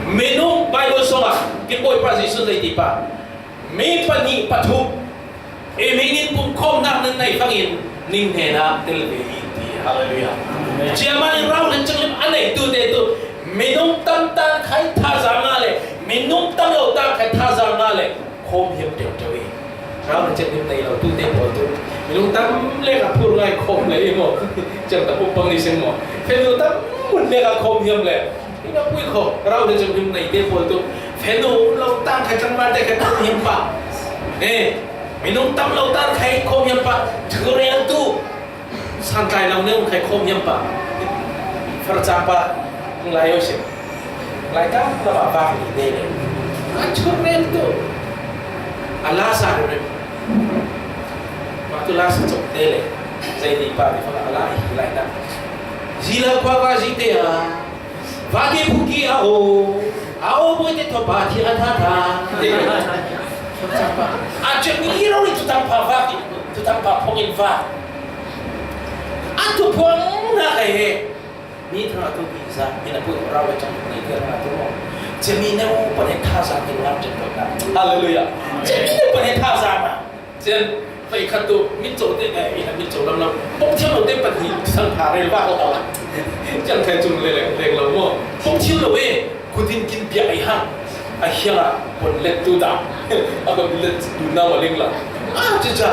Speaker 1: Minum Bible songa kipoy precision day tipa may pani pathum emingin pum khom nak nan nai fangin ning he na telvei ti hallelujah chiaman rau nan changlim anai tu te tu minum tam tan khai tha za nga le minum tam lo ta khai tha za nga le khom hiam teu teu rau nan changlim nai lo tu te bo tu minum tam le ka phur ngai khom le mo chang ta upang ni sen mo phelu tam mun le ka khom hiam leนี่คุยขอเราจะจำเป็นในเด็กคนตัวเฟนูเราตั้งใครจังมาได้แค่ตั้งเฮียมปะเนี่ยไม่ต้องตั้งเราตั้งใครโคมเฮียมปะถือเรียนตู้สังกัดเราเนี่ยใครโคมเฮียมปะฟร์จังปะอะไรอยู่สิอะไรกันเราบ้าอีเดียเลยถือเรียนตู้อัลลาห์สั่งเลยwaktu lah sejak dele saya di pagi kalau Allah hilang dah zila kuaga zite ya Vagi puki ao boleh tobat di antara. Aja miro itu tanpa vagi, itu tanpa pongin vag. Atu pong nak ni thana tu bisa, ni nak pun orang macam ni kerana tu. Jemina pada khasa keluar jemput. Haleluya. Jemina pada khasa mah. Jem ไปขัดตัวมิโจได้ไงมิโจลำเราป้องเที่ยวเราได้ปฏิสังขารเลยว่าเราเอาจังแค่จุนเลยแหละเด็กเราว่าป้องเที่ยวเราเองคุณดินกินเบียร์ไอ้ห้างไอ้เหี้ยละคนเล็กตัวดำเอาไปเล็กดูหน้าว่าเล็กละจ้า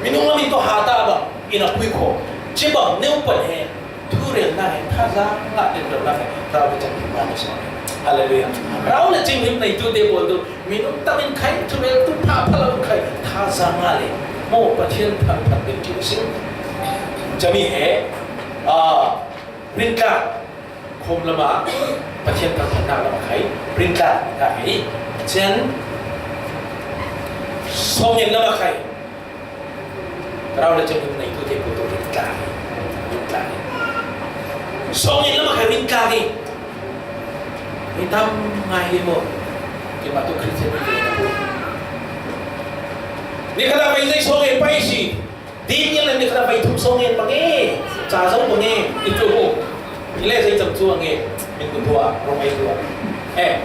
Speaker 1: มิน้องเรามีตัวหาตาบ่อินักคุยขอเจ็บบ่เนื้อปวดแห้งทุเรียนได้ท่าซ่าละเด็กเราได้เราไปจับที่บ้านเราฮาเลลูยาเราเนี่ยจริงในตัวเดียวกันตัวมิน้องตั้งเป็นใครทุเรียนตุ้มผ้าพลังใครท่าซ่ามาเลยโม่ประเทศพันเป็นจริงสิจะมีเหตุรินกาคมละมาประเทศพันธุ์นาละมาใครรินกาได้เช่นสองเงินละมาใครเราจะมีในตัวเดียวกันตัวรินกาสองเงินละมาใครรินกาดินี่ทำไงดีโม่ที่มาตัวคริสเตียนนี่นะพูดนี่ขณะไปในสองเงินไปสิดีนี่เลยนี่ขณะไปทุกสองเงินปังเอ๋จ่าสองปังเอ๋อีกตัวนี่เลยใช้จำตัวเงินเป็นตัวลงไอตัว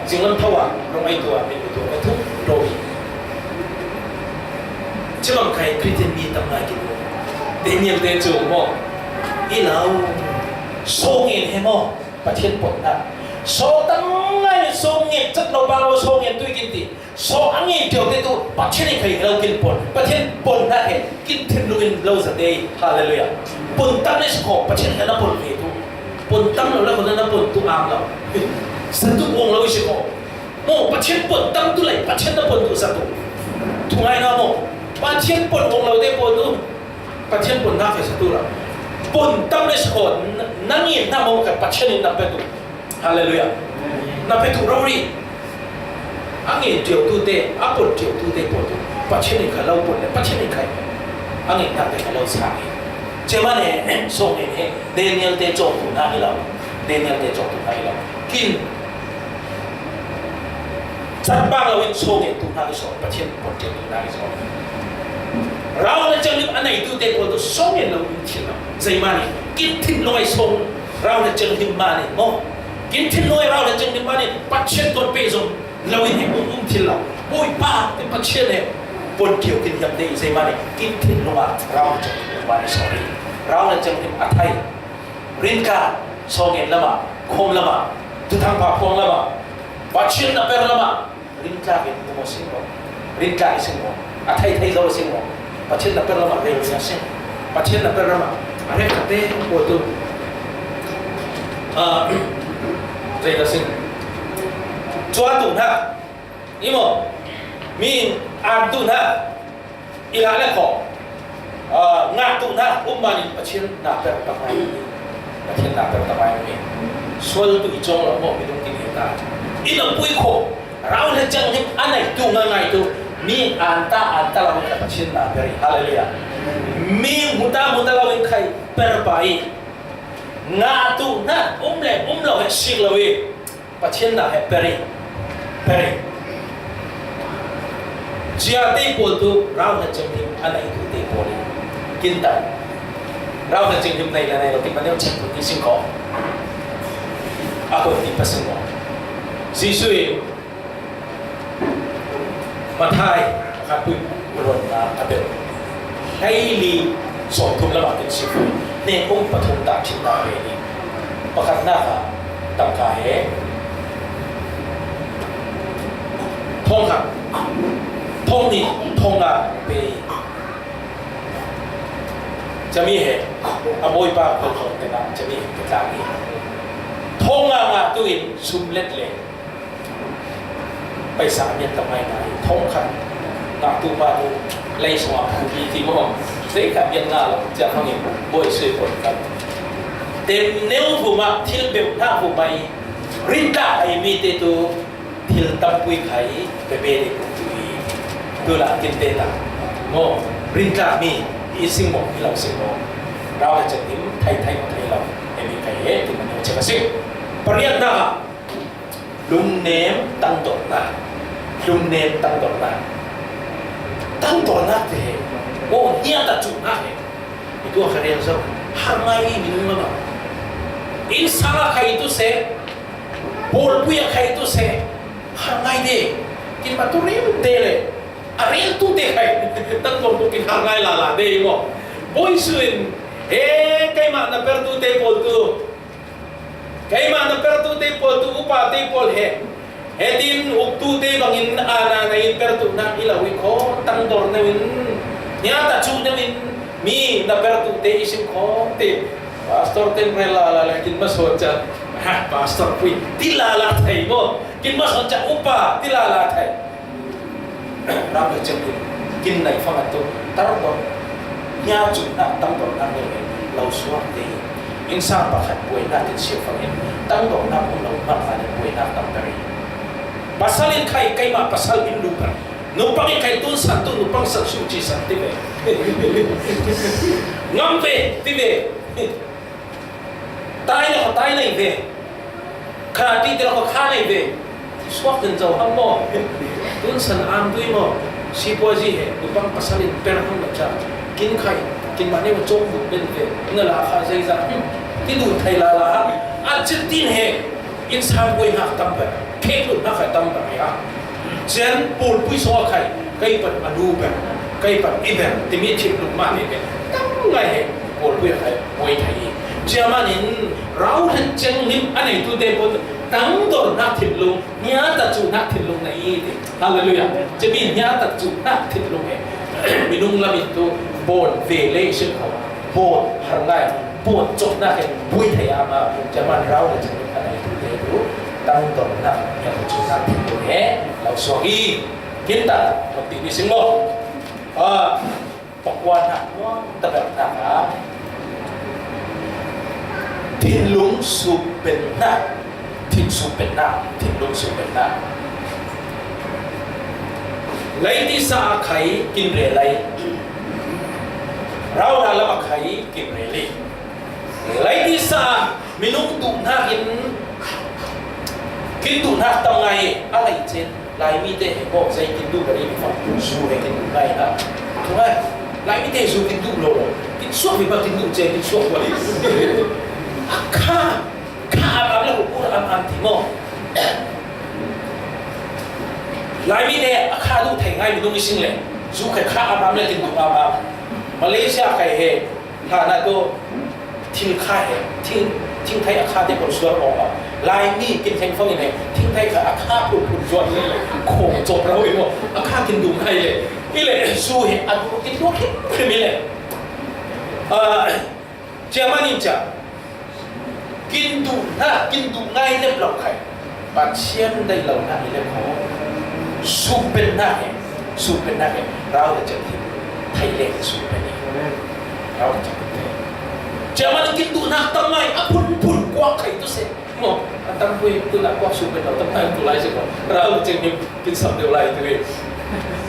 Speaker 1: จริงแล้วเท่าว่าลงไอตัวเป็นตัวก็ทุกโดยเชื่อใครคริสเตียนมีตำนานกินเดนิเอลเดจูโม่อีเราสองเงินให้โม่ประเทศปนนะโซตั้งไงโซเงียบจัดเราบางเราโซเงียบด้วยกินตีโซอังเงียบเดียวแต่ตัวประเทศนี้ใครเรากินปนประเทศปนนั่นเองกินถึงลุยเราสันเดย์ฮาเลลูยาปนตั้งในสกอประเทศนั้นปนเหตุปนตั้งเราแล้วคนนั้นปนตัวอามเราสันตุวงเราสกอโม่ประเทศปนตั้งตัวไหนประเทศนั้นปนตัวสันตุถูกไงนะโม่ประเทศปนวงเราได้ปนตัวประเทศปนน่าใครสันตุเราปนตั้งในสกอนั่งเงียบหน้ามองกับประเทศนี้นับเป็นตัวฮาเลลูยานับเป็นถูกเราดิอันนี้เดียวตัวเตะอัปปดเดียวตัวเตะปวดตัวปัจเจกเขาเราปวดเลยปัจเจกใครอันนี้นับเป็นเขาเราสายเจ้ามันเนี่ยส่งเนี่ยเดนิเอลเตจงตัวนั่นเราเดนิเอลเตจงตัวนั่นเรากินจับบ้างเราเป็นส่งเนี่ยตัวนั่นส่งปัจเจกปวดเดียวตัวนั่นส่งเราเนี่ยจะนึกอันไหนตัวเตะปวดตัวส่งเนี่ยเราเป็นที่เราใจมันเนี่ยกินทิ้งลอยส่งเราเนี่ยจะทิ้งมาเนี่ยโม่กินทิ้งลอยเราเนี่ยจะทิ้งมาเนี่ยปัจเจกตัวเปย์เราเห็นที่เราโอ้ยป้าเป็นปัจเจกเนี่ยปนเกี่ยวกินยำดีใช่ไหมกินทิ้งลงมาเราจะกินวันสอรี่เราจะกินอัฐัยรินกาสองเงินละมาคมละมาทุกทางปากพวงละมาปัจเจกนับเป็นละมา rin ka kin mo sing mo rin ka sing mo athai thai zo sing mo pachin na perla ma re nya sing pachin na perla ma are kate ko tu zai da sing chua tu na imo min an tu na ila le ko nga tu na umani pachin na per ta mai pachin na per ta mai ni sol tu ichong la mo mi dong ti ta ina pui ko rau le chang him anai tu ngai tu mi anta la ka pachin na per hallelujah mi muta la wen khai per pai nga tu na lo he sik lo we pachin na he peri chia te pol tu rau na chang him anai tu te pol kin ta rau na chang him nei la nei lo ti ma ne chang tu ti sing ko ako ti pasing mo si sui mathai ka pui ron na abel hai li so thum la ma tin si fu ne ong pathum ta chin na re ni pakhat na ka tam ka he thong ka thong ni thong na peจะมีเหตุอโมยปากคนคนแต่ละจะมีเหตุการณ์นี้ท้องงาตัวอินซุ่มเล็ดเลยไปสามยันทำไมไหนท้องขันงาตัวมาดูไล่สวาผู้มีที่มองเสียกับยันงาเราจะทำอย่างบ่อยสื่อคนกันเต็มเนื้อผู้มาทิลเบลหน้าผู้ไปรินดาไอมีเตตัวทิลตับปุยไข่ไปเบรกตัวละกินเตละโมรินดามีอีสิงโมที่เราสิงโมเราจะนิ่มไทยของไทยเราเอ็มไทยที่มันจะมาสิงปริยัตินะลุงเนมตั้งตัวนะลุงเนมตั้งตัวนะตั้งตัวนะเถอะโอ้เนี่ยตัดจุดนะเถอะitu akan yang sama hargai minum mana insan kah itu se bol puya kah itu se hargai deh kin maturim deh le aril tu deh kah tak mungkin hargai lala deh mo boy suin kay mana perdu deh bol tu kay mana perdu deh bol tu upa deh bol he din uktu deh bangin ana na in perdu na ilawi ko tang dor na win nyata chu na win mi na perdu deh isim ko deh pastor temprela la kin masonja pastor pui tilala thai mo kin masonja upa tilala thai ra be chem kin nai phang tu tar do nya chu na tam do na ne lo suwa de insan ba khat pui na tin sia phang in tang do na ko lo ma fa ne pui na tam tari pasalin kai kai ma pasal in lu ka nupang kai tun san tu nupang san su chi san ti be ngam ve ti be tai là họ tai này về khả ti thì là họ khả này về suốt đến giờ hâm mộ tuân sân am tuy mò si po gì hết tụi băng pasalin per không được cha kinh khai kinh mà nếu mà trông được bên về nên là khả dây ra cái đủ thầy là ăn chết tin hệ insan quay hạt tâm bể kết luận nó phải tâm bể à chén bồn bụi xóa khai cây bật anu bể cây bật im bể thì miết chịu lục mà này tâm ngày hệ bồn bụi khai quay thầy Jamanin rau han cheng lim anei tu te pon tang dor na thil lung nya ta chu na thil lung nei ti hallelujah che bin nya ta chu na thil lung he minung la min tu bon ve le shin ko bon har ngai bon chok na he bui thai ama jaman rau le cheng anei tu te tu tang dor na nya ta chu na thil lung he lau so hi kin ta ko ti ni sing mo pakwan ha ta ba ta ha thiên lũng sụp bên na thiên sụp bên na thiên lũng sụp bên na lấy đi xa khai kim rể lấy rau ra làm khai kim rể lấy đi xa mình nung tụ na kim tụ na tầm ngày à lấy trên lại mi tê bộ dây kim tụ cái đi phòng su hay kim tụ này đó đúng không lại mi tê su kim tụ lồ kim suốt vì bao kim tụ trên kim suốt vậy kha apa lah ukur am timo lai mi ne kha du thai ngai mi dong sing le zu khai kha am le tin du am Malaysia khai he ha na to thil kha he thil ทิ้งไทยอาคาเด็กคนสวนออกลายนี่กินแทงฟังยังไงทิ้งไทยกับอาคาปุ่นปุ่นจวนเลยโขงจบเราเองว่าอาคากินดุมให้เลยนี่เลยสู้เห็นอันกินตัวคิดคือมีเลยเจ้ามันนี่จ้ะกินดุง่ายเล็บเราใครปัจเจียนได้เราหน้าเล็บเขาสู้เป็นหน้าเองเราจะทิ้งไทยเล็กสู้เป็นนี่เราจะJangan gitu nak tangai apun kuat kai tu se. Mo antang kui tu nak kuat super tau tangai tu lai se ko. Rau jenim kin sam de lai tu.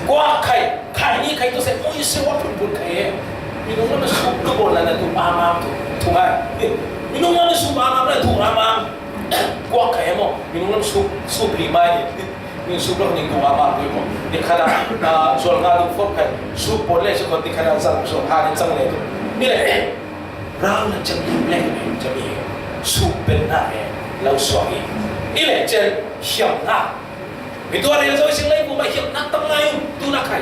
Speaker 1: Kuat kai ni kai tu se. Oh se apun kai. Minum mana sup tu bola na tu amam tu ngai. Minum mana sup amam na tu amam. Kuat kai mo. Minum mana sup limai. Minum sup lo ni tu amam tu mo. Ni kada soal ngadu fok kai. Sup boleh se ko di kada sang so ha ni sang le tu. Ni le เราจะมีแรงจะมีสู้เป็นหน้าเองเราสวยนี่แหละจะเขียนหน้ามีตัวเรียนจะสิ่งไรกูไม่เขียนหน้าตั้งไงตัวนักใคร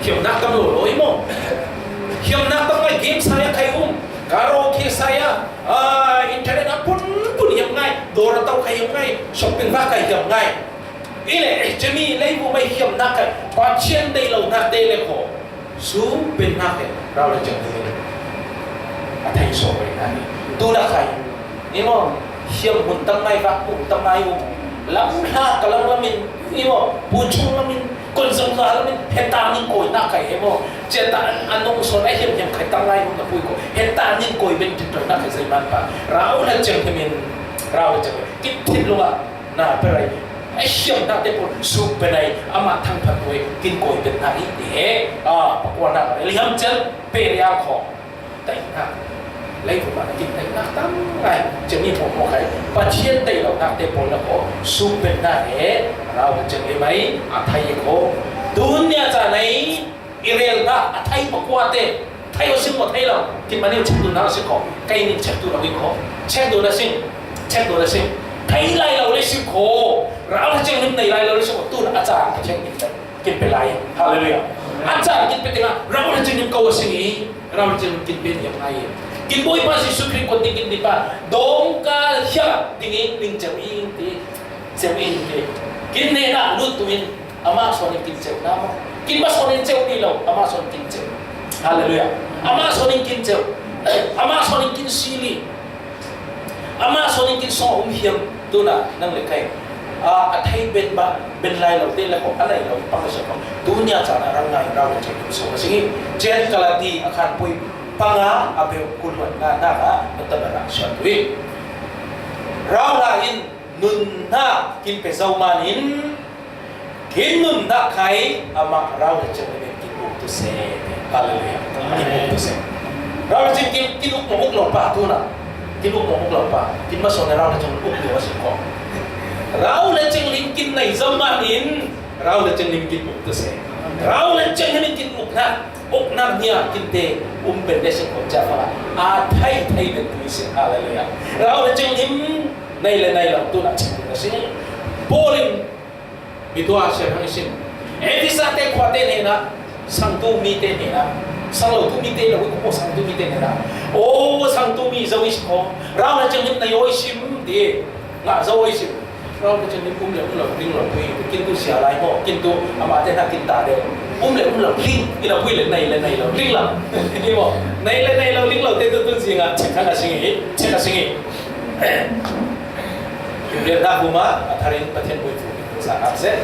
Speaker 1: เขียนหน้าตั้งโหลโอยมั้งเขียนหน้าตั้งไงเกมsayaใครคาราโอเกะsayaอินเทอร์เน็ตปุ่นยังไงโดนเราใครยังไงช้อปปิ้งว่าใครยังไงนี่แหละจะมีไรกูไม่เขียนหน้าใครพอเชียนได้เราหน้าได้เลยขอสู้เป็นหน้าเองเราจะมีอาทัยสวยนะดูนะใครนี่มั้งเชี่ยวหุ่นตั้งไงฟักหุ่นตั้งไงหุ่นล้ำหน้ากำลังล้ำมินนี่มั้งปูชุ่มล้ำมินคนสงสารล้ำมินเห็นตานิ่งโกยหน้าใครเห็นมั้งเจตาอันนงส่วนไอ้เห็นยังใครตั้งไงหุ่นตะปุยโกเห็นตานิ่งโกยเป็นจุดๆหน้าใครใส่มันปะเราเนี่ยจังที่มินเราจังคิดทิศลงอ่ะน่าเป็นไรไอ้เชี่ยวหน้าเด็กคนสูบเป็นไรอามาทั้งผัดด้วยกินโกยเป็นหน้าอีเอ๋ปะกวนหน้าเลี้ยงเจ้าเปรียของแต่หน้าไล่ผมมากินแต่นักตั้งไงจะมีผมบอกใครปัจเจียนได้เรานักเตะบอลแล้วก็สู้เป็นหน้าเอ๋เราจะได้ไหมอาไทยก็ดุนเนี่ยจะไหนอิเรียลนะอาไทยปกว่าเตะไทยเราสิ่งหมดไทยเรากินมาเนี่ยเช็คดูนะสิ่งของใครนี่เช็คดูเราวิ่งของเช็คดูนะสิ่งไทยไล่เราเลยสิ่งของเราจะเห็นในไล่เราเลยสิ่งของตู้อาจารย์เช็คกินเป็นไรฮาเลลูยาอาจารย์กินเป็นยังไงเราจะเห็นเขาสิ่งนี้เราจะกินเป็นยังไงกินบ่อยมากสิสุขีคนที่กินดีป่ะดงกาเชื่อดิ้งดิ้งเจ้าอินที่กินเนี่ยนะรู้ตัวอินอามาส่วนกินเจ้าน้ำกินมาส่วนเจ้านี่เราอามาส่วนกินเจ้าฮาเลลูยาอามาส่วนกินเจ้าอามาส่วนกินซีรีอามาส่วนกินซองเฮียมตัวน่ะนั่งเลยใครอาไทยเป็นไรเราเต้นแล้วก็อะไรเราปังสักคนดุนยาจานะรังไงเราจะกินส่วนสิ่งเจนกลาดีอาคารปุยpanga abe kulwan na naka natabara siya tuwi raw lain nun na kin pesaw manin kin nun na kay ama raw na siya namin kinuk to se hallelujah kinuk to se raw na siya kinuk mo uklaw pa ito na kinuk mo uklaw pa kin maso na raw na siya uklaw siya ko raw na siya lingkin na isaw manin raw na siya lingkin muk to se raw na siya lingkin muk naอกเนี่ยกินเตเป็นได้สิ่งของเจ้าฟ้าอาไทยเป็นผู้สิ่งอะไรเลยเราจึงหิมในเราตัวนักชิมนะสิ่งโบลิมมีตัวเชื่อทั้งสิ่งที่สัตย์เตะขวดเตะเนี่ยนะสังตูมีเตะเนี่ยนะสังเราตูมีเตะเราก็สังตูมีเตะเนี่ยนะโอ้สังตูมีเจ้าวิชิโกเราจึงหิมในโอชิมดีน่ะเจ้าวิชิเราจึงหิมกุ้งเหลืองเราดิ้งเราคุยกินตัวเสียอะไรก็กินตัวอามาเตะนักกินตาเดียวเราลิงที่เราคุยเลยในเราลิงเรานี่บอกในเราลิงเราเต้นตุ้นสิงอ่ะเช็คกันสิงอีเรียนได้บุมาอัธรินประเทศบุญฟูสาขาเสร็จ